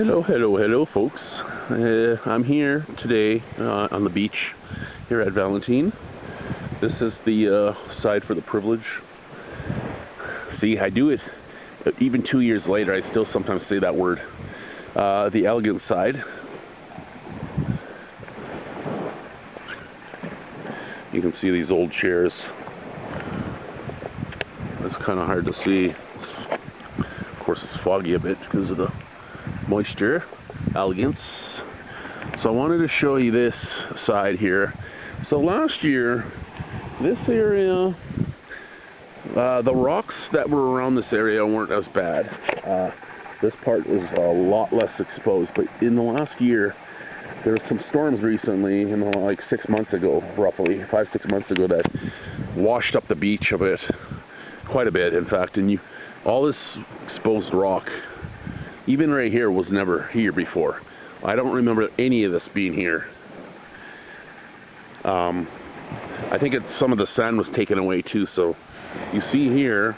Hello, folks. I'm here today on the beach here at Valentin. This is the side for the privilege. See, I do it even 2 years later. I still sometimes say that word. The Alegance side. You can see these old chairs. It's kind of hard to see. Of course, it's foggy a bit because of the moisture. Alegance. So I wanted to show you this side here. So last year, this area, the rocks that were around this area weren't as bad. This part was a lot less exposed, but in the last year, there were some storms recently, like 6 months ago, roughly 5-6 months ago, that washed up the beach a bit, quite a bit, in fact. And all this exposed rock, even right here, was never here before. I don't remember any of this being here. I think some of the sand was taken away too. So you see here,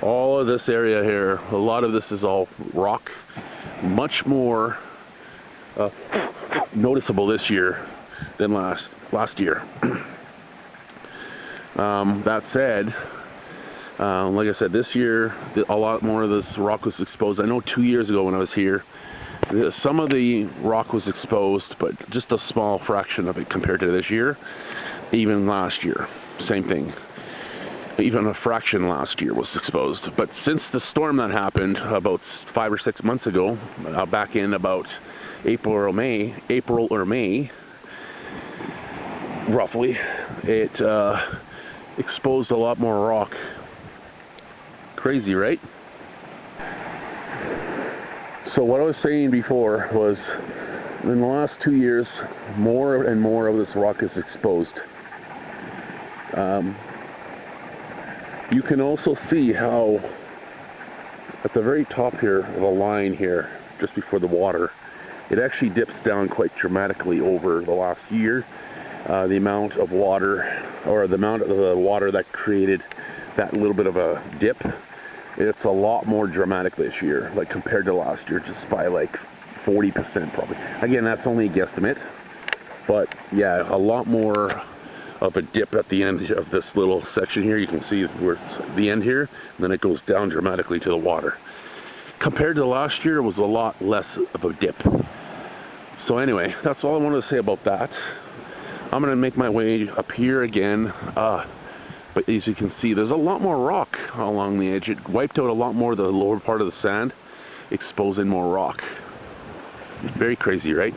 all of this area here, a lot of this is all rock. Much more noticeable this year than last year. That said, like I said, this year a lot more of this rock was exposed. I know 2 years ago when I was here, some of the rock was exposed, but just a small fraction of it compared to this year. Even last year, same thing. Even a fraction last year was exposed. But since the storm that happened about 5 or 6 months ago, back in about April or May, roughly, it exposed a lot more rock. Crazy, right? So what I was saying before was, in the last 2 years, more and more of this rock is exposed. You can also see how at the very top here of a line here, just before the water, it actually dips down quite dramatically over the last year. The amount of water, or the amount of the water that created that little bit of a dip, it's a lot more dramatic this year, like compared to last year, just by like 40% probably. Again, that's only a guesstimate, but yeah, a lot more of a dip at the end of this little section here. You can see where it's the end here, and then it goes down dramatically to the water. Compared to last year, it was a lot less of a dip. So anyway, that's all I wanted to say about that. I'm going to make my way up here again. But as you can see, there's a lot more rock along the edge. It wiped out a lot more of the lower part of the sand, exposing more rock. Very crazy, right?